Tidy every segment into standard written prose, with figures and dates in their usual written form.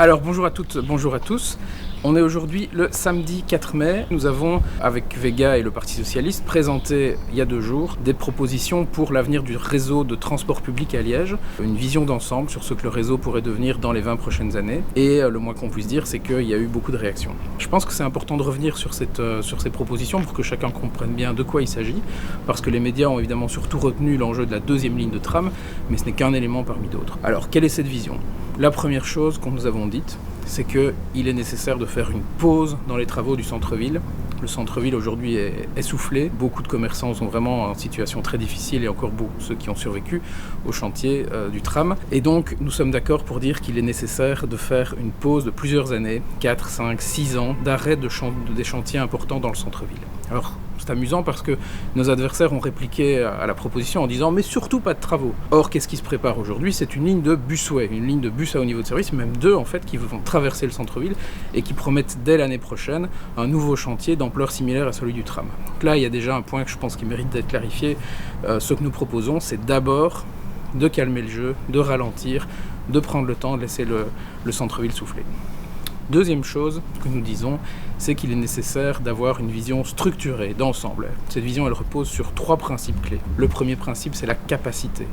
Alors bonjour à toutes, bonjour à tous. On est aujourd'hui le samedi 4 mai. Nous avons, avec Vega et le Parti Socialiste, présenté il y a 2 jours des propositions pour l'avenir du réseau de transport public à Liège. Une vision d'ensemble sur ce que le réseau pourrait devenir dans les 20 prochaines années. Et le moins qu'on puisse dire, c'est qu'il y a eu beaucoup de réactions. Je pense que c'est important de revenir sur ces propositions pour que chacun comprenne bien de quoi il s'agit. Parce que les médias ont évidemment surtout retenu l'enjeu de la 2e ligne de tram, mais ce n'est qu'un élément parmi d'autres. Alors, quelle est cette vision ? La première chose qu'on nous avons dite, c'est qu'il est nécessaire de faire une pause dans les travaux du centre-ville. Le centre-ville aujourd'hui est essoufflé. Beaucoup de commerçants sont vraiment en situation très difficile et encore beaucoup ceux qui ont survécu au chantier du tram. Et donc nous sommes d'accord pour dire qu'il est nécessaire de faire une pause de plusieurs années, 4, 5, 6 ans, d'arrêt des chantiers importants dans le centre-ville. Alors c'est amusant parce que nos adversaires ont répliqué à la proposition en disant « mais surtout pas de travaux ». Or, qu'est-ce qui se prépare aujourd'hui ? C'est une ligne de busway, une ligne de bus à haut niveau de service, même 2 en fait, qui vont traverser le centre-ville et qui promettent dès l'année prochaine un nouveau chantier d'ampleur similaire à celui du tram. Donc là, il y a déjà un point que je pense qui mérite d'être clarifié. Ce que nous proposons, c'est d'abord de calmer le jeu, de ralentir, de prendre le temps de laisser le centre-ville souffler. Deuxième chose que nous disons, c'est qu'il est nécessaire d'avoir une vision structurée, d'ensemble. Cette vision, elle repose sur 3 principes clés. Le premier principe, c'est la capacité.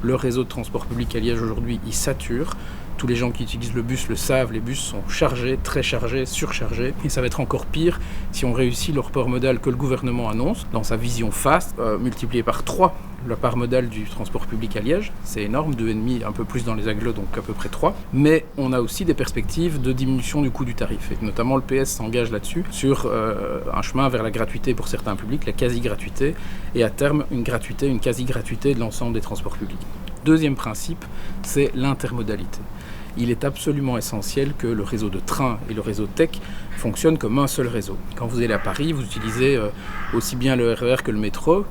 Le réseau de transport public à Liège aujourd'hui, il sature. Tous les gens qui utilisent le bus le savent, les bus sont chargés, très chargés, surchargés. Et ça va être encore pire si on réussit le report modal que le gouvernement annonce dans sa vision FAST, multiplié par 3 la part modale du transport public à Liège. C'est énorme, 2,5, un peu plus dans les agglos, donc à peu près 3. Mais on a aussi des perspectives de diminution du coût du tarif. Et notamment le PS s'engage là-dessus, sur un chemin vers la gratuité pour certains publics, la quasi-gratuité, et à terme une gratuité, une quasi-gratuité de l'ensemble des transports publics. Deuxième principe, c'est l'intermodalité. Il est absolument essentiel que le réseau de train et le réseau tech fonctionnent comme un seul réseau. Quand vous allez à Paris, vous utilisez aussi bien le RER que le métro.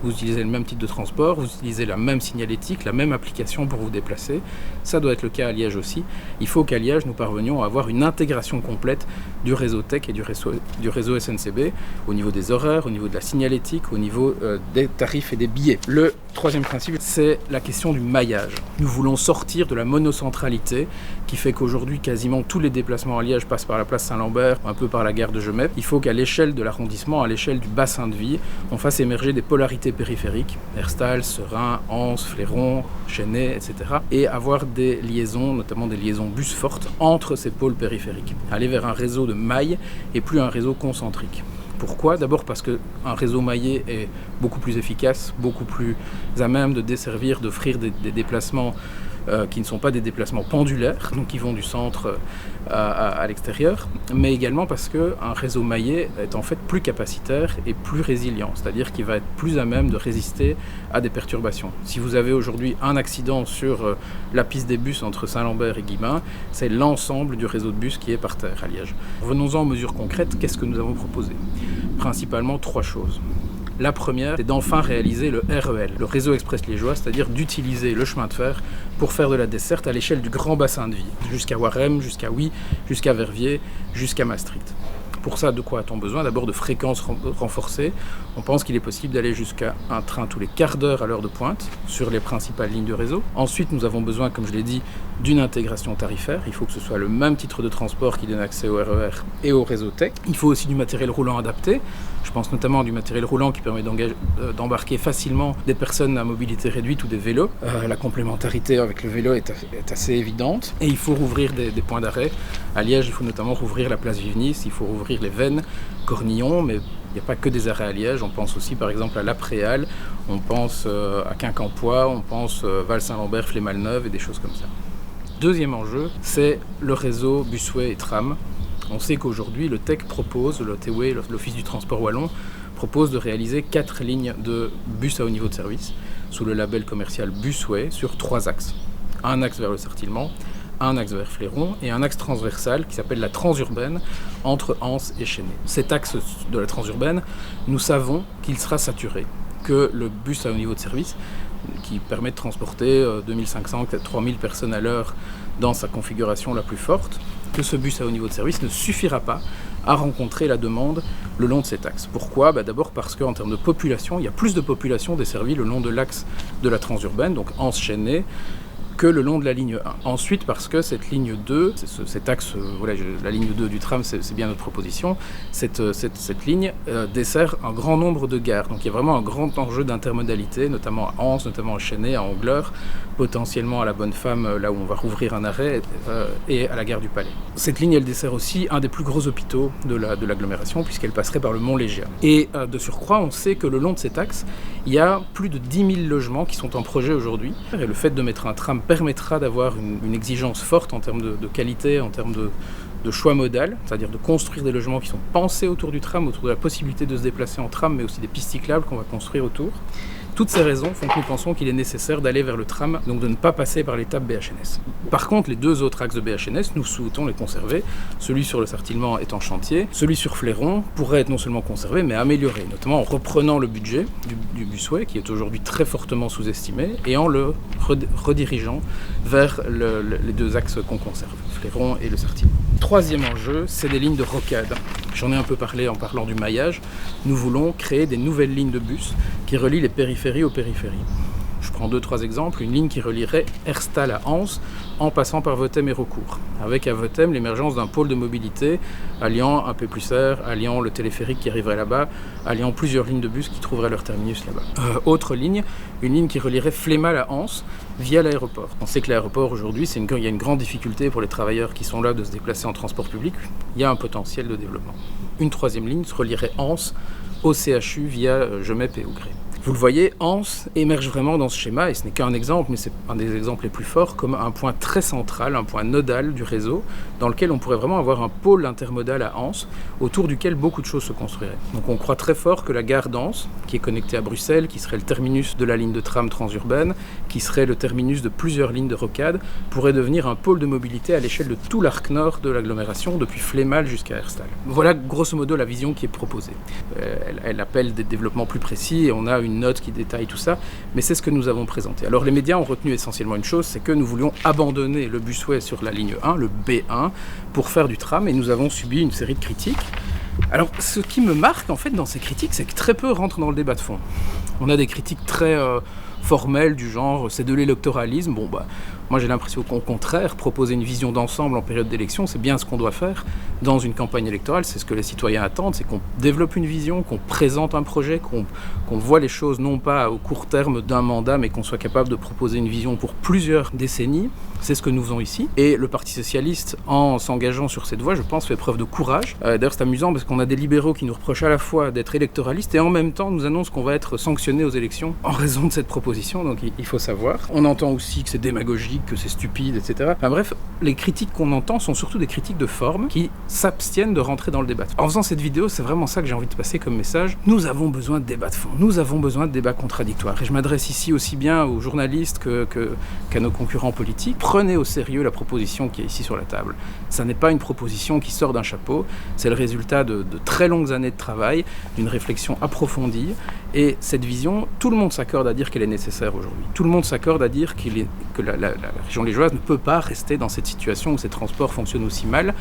Vous utilisez le même type de transport, vous utilisez la même signalétique, la même application pour vous déplacer. Ça doit être le cas à Liège aussi. Il faut qu'à Liège, nous parvenions à avoir une intégration complète du réseau tech et du réseau SNCB au niveau des horaires, au niveau de la signalétique, au niveau des tarifs et des billets. Le troisième principe, c'est la question du maillage. Nous voulons sortir de la monocentralité qui fait qu'aujourd'hui, quasiment tous les déplacements à Liège passent par la place Saint-Lambert, un peu par la gare de Gemep. Il faut qu'à l'échelle de l'arrondissement, à l'échelle du bassin de vie, on fasse émerger des polarités périphériques, Herstal, Seraing, Anse, Fléron, Chênay, etc. et avoir des liaisons, notamment des liaisons bus fortes entre ces pôles périphériques. Aller vers un réseau de mailles et plus un réseau concentrique. Pourquoi ? D'abord parce qu'un réseau maillé est beaucoup plus efficace, beaucoup plus à même de desservir, d'offrir des déplacements qui ne sont pas des déplacements pendulaires, donc qui vont du centre à l'extérieur, mais également parce qu'un réseau maillé est en fait plus capacitaire et plus résilient, c'est-à-dire qu'il va être plus à même de résister à des perturbations. Si vous avez aujourd'hui un accident sur la piste des bus entre Saint-Lambert et Guillemins, c'est l'ensemble du réseau de bus qui est par terre à Liège. Venons-en aux mesures concrètes, qu'est-ce que nous avons proposé ? Principalement 3 choses. La première, c'est d'enfin réaliser le REL, le réseau express liégeois, c'est-à-dire d'utiliser le chemin de fer pour faire de la desserte à l'échelle du grand bassin de vie, jusqu'à Warem, jusqu'à Huy, jusqu'à Verviers, jusqu'à Maastricht. Pour ça, de quoi a-t-on besoin ? D'abord de fréquences renforcées. On pense qu'il est possible d'aller jusqu'à un train tous les quarts d'heure à l'heure de pointe sur les principales lignes de réseau. Ensuite, nous avons besoin, comme je l'ai dit, d'une intégration tarifaire. Il faut que ce soit le même titre de transport qui donne accès au RER et au réseau tech. Il faut aussi du matériel roulant adapté. Je pense notamment à du matériel roulant qui permet d'embarquer facilement des personnes à mobilité réduite ou des vélos. La complémentarité avec le vélo est assez évidente. Et il faut rouvrir des points d'arrêt. À Liège, il faut notamment rouvrir la place Vivenis, il faut rouvrir les Vennes, Cornillon, mais il n'y a pas que des arrêts à Liège. On pense aussi par exemple à La Préale, on pense à Quincampoix, on pense Val-Saint-Lambert, Flémalneuve et des choses comme ça. Deuxième enjeu, c'est le réseau busway et tram. On sait qu'aujourd'hui, le TEC propose, le TEWE, l'Office du transport wallon, propose de réaliser 4 lignes de bus à haut niveau de service sous le label commercial Busway sur 3 axes. Un axe vers le Sartillement, un axe vers Fléron et un axe transversal qui s'appelle la transurbaine entre Anse et Chênay. Cet axe de la transurbaine, nous savons qu'il sera saturé, que le bus à haut niveau de service, qui permet de transporter 2500 à 3000 personnes à l'heure dans sa configuration la plus forte, que ce bus à haut niveau de service ne suffira pas à rencontrer la demande le long de cet axe. Pourquoi ? D'abord parce qu'en termes de population, il y a plus de population desservie le long de l'axe de la transurbaine, donc Anse-Chênay, que le long de la ligne 1. Ensuite, parce que cette ligne 2, cet axe, la ligne 2 du tram, c'est bien notre proposition, cette ligne dessert un grand nombre de gares. Donc il y a vraiment un grand enjeu d'intermodalité, notamment à Anse, notamment à Chennai, à Angleur, potentiellement à la Bonne-Femme, là où on va rouvrir un arrêt, et à la gare du Palais. Cette ligne, elle dessert aussi un des plus gros hôpitaux de l'agglomération, puisqu'elle passerait par le Mont-Légia. Et de surcroît, on sait que le long de cet axe, il y a plus de 10 000 logements qui sont en projet aujourd'hui. Et le fait de mettre un tram permettra d'avoir une exigence forte en termes de qualité, en termes de choix modal, c'est-à-dire de construire des logements qui sont pensés autour du tram, autour de la possibilité de se déplacer en tram, mais aussi des pistes cyclables qu'on va construire autour. Toutes ces raisons font que nous pensons qu'il est nécessaire d'aller vers le tram, donc de ne pas passer par l'étape BHNS. Par contre, les deux autres axes de BHNS, nous souhaitons les conserver. Celui sur le Sartillement est en chantier. Celui sur Fléron pourrait être non seulement conservé, mais amélioré, notamment en reprenant le budget du busway, qui est aujourd'hui très fortement sous-estimé, et en le redirigeant vers les deux axes qu'on conserve, Fléron et le Sartillement. Troisième enjeu, c'est des lignes de rocade. J'en ai un peu parlé en parlant du maillage. Nous voulons créer des nouvelles lignes de bus qui relient les périphéries aux périphéries. Je prends 2-3 exemples. Une ligne qui relierait Herstal à Anse en passant par Vothème et Raucourt. Avec à Vothème l'émergence d'un pôle de mobilité alliant un P+R, alliant le téléphérique qui arriverait là-bas, alliant plusieurs lignes de bus qui trouveraient leur terminus là-bas. Autre ligne, une ligne qui relierait Flémal à Anse via l'aéroport. On sait que l'aéroport aujourd'hui, il y a une grande difficulté pour les travailleurs qui sont là de se déplacer en transport public. Il y a un potentiel de développement. Une troisième ligne se relierait Anse au CHU via Gemep et Ougré. Vous le voyez, Anse émerge vraiment dans ce schéma, et ce n'est qu'un exemple, mais c'est un des exemples les plus forts, comme un point très central, un point nodal du réseau, dans lequel on pourrait vraiment avoir un pôle intermodal à Anse, autour duquel beaucoup de choses se construiraient. Donc on croit très fort que la gare d'Anse, qui est connectée à Bruxelles, qui serait le terminus de la ligne de tram transurbaine, qui serait le terminus de plusieurs lignes de rocade, pourrait devenir un pôle de mobilité à l'échelle de tout l'arc nord de l'agglomération, depuis Flémal jusqu'à Herstal. Voilà grosso modo la vision qui est proposée. Elle appelle des développements plus précis, et on a une note qui détaille tout ça, mais c'est ce que nous avons présenté. Alors les médias ont retenu essentiellement une chose, c'est que nous voulions abandonner le busway sur la ligne 1, le B1, pour faire du tram, et nous avons subi une série de critiques. Alors ce qui me marque en fait dans ces critiques, c'est que très peu rentrent dans le débat de fond. On a des critiques très formelles du genre c'est de l'électoralisme. Moi j'ai l'impression qu'au contraire, proposer une vision d'ensemble en période d'élection, c'est bien ce qu'on doit faire dans une campagne électorale, c'est ce que les citoyens attendent, c'est qu'on développe une vision, qu'on présente un projet, qu'on voit les choses non pas au court terme d'un mandat, mais qu'on soit capable de proposer une vision pour plusieurs décennies. C'est ce que nous faisons ici. Et le Parti Socialiste, en s'engageant sur cette voie, je pense, fait preuve de courage. D'ailleurs, c'est amusant parce qu'on a des libéraux qui nous reprochent à la fois d'être électoralistes et en même temps nous annoncent qu'on va être sanctionnés aux élections en raison de cette proposition. Donc il faut savoir. On entend aussi que c'est démagogique, que c'est stupide, etc. Enfin bref, les critiques qu'on entend sont surtout des critiques de forme qui s'abstiennent de rentrer dans le débat. En faisant cette vidéo, c'est vraiment ça que j'ai envie de passer comme message. Nous avons besoin de débats de fond. Nous avons besoin de débats contradictoires. Et je m'adresse ici aussi bien aux journalistes qu'à nos concurrents politiques. Prenez au sérieux la proposition qui est ici sur la table. Ça n'est pas une proposition qui sort d'un chapeau, c'est le résultat de très longues années de travail, d'une réflexion approfondie, et cette vision, tout le monde s'accorde à dire qu'elle est nécessaire aujourd'hui. Tout le monde s'accorde à dire que la région liégeoise ne peut pas rester dans cette situation où ces transports fonctionnent aussi mal.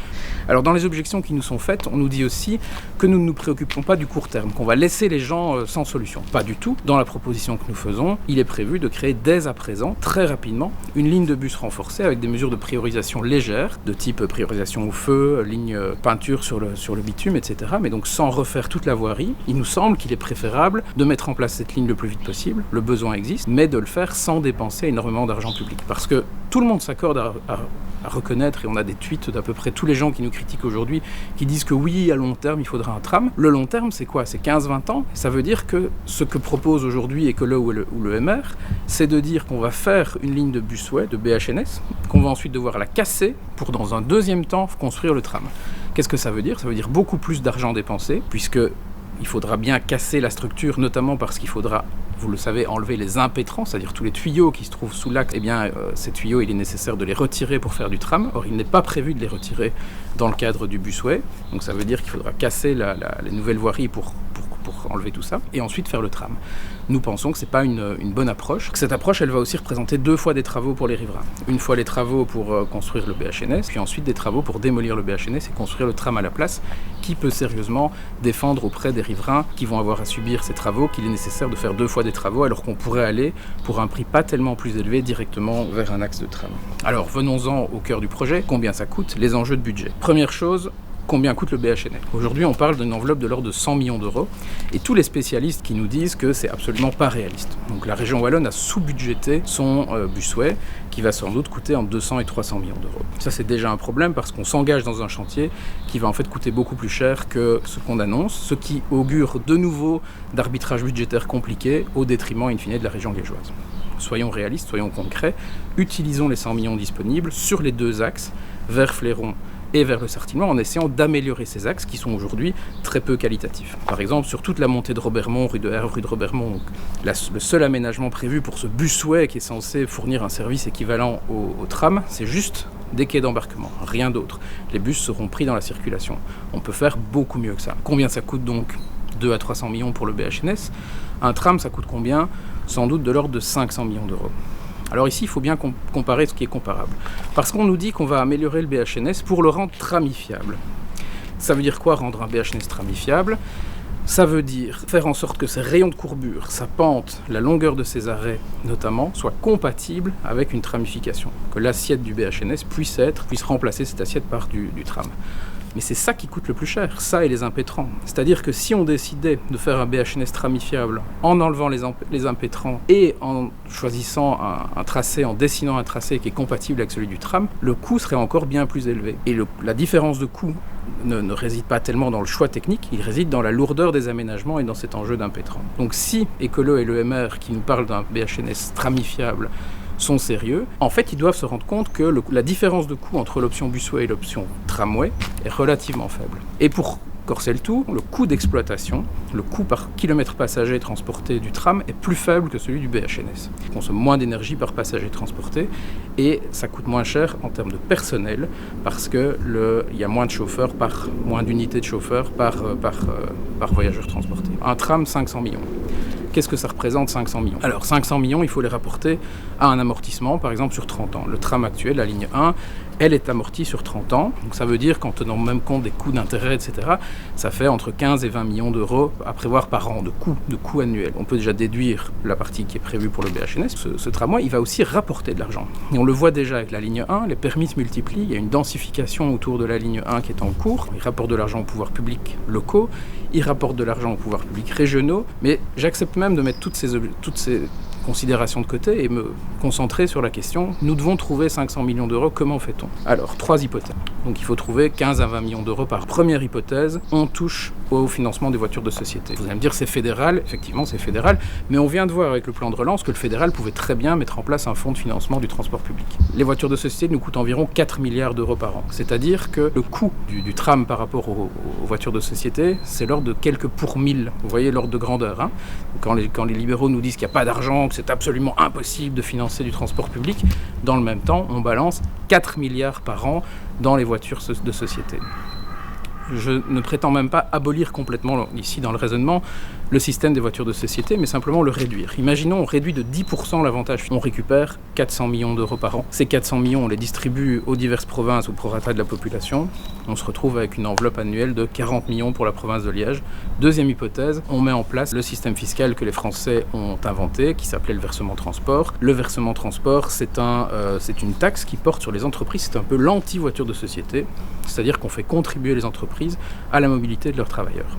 Alors dans les objections qui nous sont faites, on nous dit aussi que nous ne nous préoccupons pas du court terme, qu'on va laisser les gens sans solution. Pas du tout. Dans la proposition que nous faisons, il est prévu de créer dès à présent, très rapidement, une ligne de bus renforcée avec des mesures de priorisation légères, de type priorisation au feu, ligne peinture sur le bitume, etc. Mais donc sans refaire toute la voirie, il nous semble qu'il est préférable de mettre en place cette ligne le plus vite possible, le besoin existe, mais de le faire sans dépenser énormément d'argent public. Parce que tout le monde s'accorde à reconnaître, et on a des tweets d'à peu près tous les gens qui nous critiquent aujourd'hui, qui disent que oui, à long terme, il faudra un tram. Le long terme, c'est quoi? C'est 15-20 ans. Ça veut dire que ce que propose aujourd'hui Ecolo ou le MR, c'est de dire qu'on va faire une ligne de busway, de BHNS, qu'on va ensuite devoir la casser pour, dans un deuxième temps, construire le tram. Qu'est-ce que ça veut dire? Ça veut dire beaucoup plus d'argent dépensé, puisque il faudra bien casser la structure, notamment parce qu'il faudra, vous le savez, enlever les impétrants, c'est-à-dire tous les tuyaux qui se trouvent sous l'axe. Eh bien, ces tuyaux, il est nécessaire de les retirer pour faire du tram. Or, il n'est pas prévu de les retirer dans le cadre du busway. Donc, ça veut dire qu'il faudra casser les nouvelles voiries pour pour enlever tout ça, et ensuite faire le tram. Nous pensons que ce n'est pas une bonne approche. Cette approche, elle va aussi représenter 2 fois des travaux pour les riverains. Une fois les travaux pour construire le BHNS, puis ensuite des travaux pour démolir le BHNS et construire le tram à la place. Qui peut sérieusement défendre auprès des riverains qui vont avoir à subir ces travaux qu'il est nécessaire de faire 2 fois des travaux alors qu'on pourrait aller pour un prix pas tellement plus élevé directement vers un axe de tram. Alors venons-en au cœur du projet, combien ça coûte, les enjeux de budget. Première chose, combien coûte le BHNS ? Aujourd'hui, on parle d'une enveloppe de l'ordre de 100 millions d'euros et tous les spécialistes qui nous disent que c'est absolument pas réaliste. Donc la région wallonne a sous-budgété son busway qui va sans doute coûter entre 200 et 300 millions d'euros. Ça, c'est déjà un problème parce qu'on s'engage dans un chantier qui va en fait coûter beaucoup plus cher que ce qu'on annonce, ce qui augure de nouveau d'arbitrage budgétaire compliqué au détriment in fine de la région liégeoise. Soyons réalistes, soyons concrets, utilisons les 100 millions disponibles sur les 2 axes, vers Fléron et vers le Sartinois, en essayant d'améliorer ces axes qui sont aujourd'hui très peu qualitatifs. Par exemple, sur toute la montée de Robermont, rue de Herve, rue de Robermont, donc le seul aménagement prévu pour ce busway qui est censé fournir un service équivalent au tram, c'est juste des quais d'embarquement, rien d'autre. Les bus seront pris dans la circulation. On peut faire beaucoup mieux que ça. Combien ça coûte donc ? 2 à 300 millions pour le BHNS. Un tram, ça coûte combien ? Sans doute de l'ordre de 500 millions d'euros. Alors ici, il faut bien comparer ce qui est comparable. Parce qu'on nous dit qu'on va améliorer le BHNS pour le rendre tramifiable. Ça veut dire quoi, rendre un BHNS tramifiable ? Ça veut dire faire en sorte que ses rayons de courbure, sa pente, la longueur de ses arrêts notamment, soient compatibles avec une tramification. Que l'assiette du BHNS puisse remplacer cette assiette par du tram. Mais c'est ça qui coûte le plus cher, ça et les impétrants. C'est-à-dire que si on décidait de faire un BHNS tramifiable en enlevant les impétrants et en choisissant un tracé, en dessinant un tracé qui est compatible avec celui du tram, le coût serait encore bien plus élevé. Et la différence de coût ne réside pas tellement dans le choix technique, il réside dans la lourdeur des aménagements et dans cet enjeu d'impétrants. Donc si Ecolo et l'EMR qui nous parlent d'un BHNS tramifiable sont sérieux, en fait ils doivent se rendre compte que la différence de coût entre l'option busway et l'option tramway est relativement faible. Et pour corser le tout, le coût d'exploitation, le coût par kilomètre passager transporté du tram est plus faible que celui du BHNS. Il consomme moins d'énergie par passager transporté et ça coûte moins cher en termes de personnel parce qu'il y a moins de chauffeurs, moins d'unités de chauffeurs par voyageur transporté. Un tram, 500 millions. Qu'est-ce que ça représente 500 millions ? Alors 500 millions, il faut les rapporter à un amortissement, par exemple sur 30 ans. Le tram actuel, la ligne 1, elle est amortie sur 30 ans. Donc ça veut dire qu'en tenant même compte des coûts d'intérêt, etc., ça fait entre 15 et 20 millions d'euros à prévoir par an de coûts annuels. On peut déjà déduire la partie qui est prévue pour le BHNS. Ce tramway, il va aussi rapporter de l'argent. Et on le voit déjà avec la ligne 1, les permis se multiplient, il y a une densification autour de la ligne 1 qui est en cours. Il rapporte de l'argent aux pouvoirs publics locaux, il rapporte de l'argent aux pouvoirs publics régionaux, mais j'accepte même de mettre toutes ces considérations de côté et me concentrer sur la question, nous devons trouver 500 millions d'euros, comment fait-on ? Alors, 3 hypothèses. Donc il faut trouver 15 à 20 millions d'euros par première hypothèse, on touche au financement des voitures de société. Vous allez me dire c'est fédéral, effectivement c'est fédéral, mais on vient de voir avec le plan de relance que le fédéral pouvait très bien mettre en place un fonds de financement du transport public. Les voitures de société nous coûtent environ 4 milliards d'euros par an, c'est-à-dire que le coût du tram par rapport aux voitures de société, c'est l'ordre de quelques pour 1000, vous voyez l'ordre de grandeur. Hein. Quand les libéraux nous disent qu'il n'y a pas d'argent, que c'est absolument impossible de financer du transport public, dans le même temps, on balance 4 milliards par an dans les voitures de société. Je ne prétends même pas abolir complètement, ici dans le raisonnement, le système des voitures de société, mais simplement le réduire. Imaginons, on réduit de 10% l'avantage. On récupère 400 millions d'euros par an. Ces 400 millions, on les distribue aux diverses provinces au prorata de la population. On se retrouve avec une enveloppe annuelle de 40 millions pour la province de Liège. Deuxième hypothèse, on met en place le système fiscal que les Français ont inventé, qui s'appelait le versement transport. Le versement transport, c'est une taxe qui porte sur les entreprises. C'est un peu l'anti-voiture de société, c'est-à-dire qu'on fait contribuer les entreprises à la mobilité de leurs travailleurs.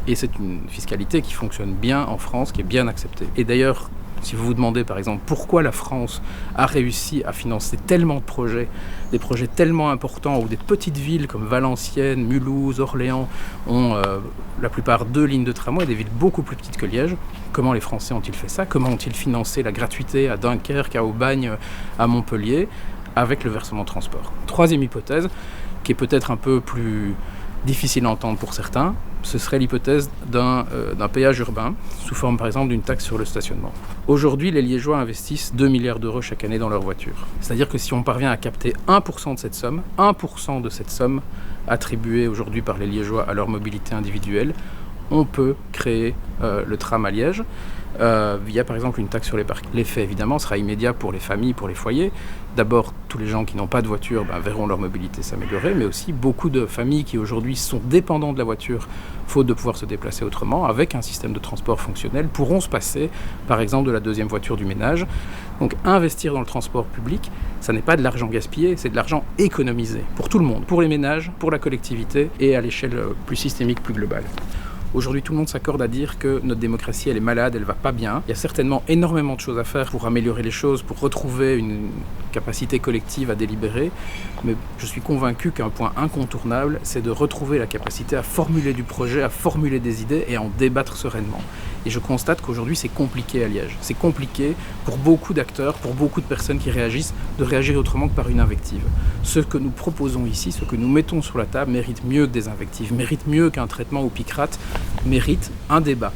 Et c'est une fiscalité qui fonctionne bien en France, qui est bien acceptée. Et d'ailleurs, si vous vous demandez par exemple pourquoi la France a réussi à financer tellement de projets, des projets tellement importants où des petites villes comme Valenciennes, Mulhouse, Orléans ont la plupart 2 lignes de tramway, des villes beaucoup plus petites que Liège, comment les Français ont-ils fait ça ? Comment ont-ils financé la gratuité à Dunkerque, à Aubagne, à Montpellier, avec le versement transport ? Troisième hypothèse, qui est peut-être un peu plus difficile à entendre pour certains, ce serait l'hypothèse d'un péage urbain, sous forme par exemple d'une taxe sur le stationnement. Aujourd'hui, les Liégeois investissent 2 milliards d'euros chaque année dans leurs voitures. C'est-à-dire que si on parvient à capter 1% de cette somme, 1% de cette somme attribuée aujourd'hui par les Liégeois à leur mobilité individuelle, on peut créer le tram à Liège via par exemple une taxe sur les parkings. L'effet évidemment sera immédiat pour les familles, pour les foyers. D'abord, tous les gens qui n'ont pas de voiture verront leur mobilité s'améliorer, mais aussi beaucoup de familles qui aujourd'hui sont dépendantes de la voiture, faute de pouvoir se déplacer autrement, avec un système de transport fonctionnel, pourront se passer par exemple de la deuxième voiture du ménage. Donc investir dans le transport public, ça n'est pas de l'argent gaspillé, c'est de l'argent économisé pour tout le monde, pour les ménages, pour la collectivité et à l'échelle plus systémique, plus globale. Aujourd'hui, tout le monde s'accorde à dire que notre démocratie, elle est malade, elle va pas bien. Il y a certainement énormément de choses à faire pour améliorer les choses, pour retrouver une capacité collective à délibérer. Mais je suis convaincu qu'un point incontournable, c'est de retrouver la capacité à formuler du projet, à formuler des idées et à en débattre sereinement. Et je constate qu'aujourd'hui, c'est compliqué à Liège. C'est compliqué pour beaucoup d'acteurs, pour beaucoup de personnes qui réagissent, de réagir autrement que par une invective. Ce que nous proposons ici, ce que nous mettons sur la table, mérite mieux que des invectives, mérite mieux qu'un traitement au picrate, mérite un débat.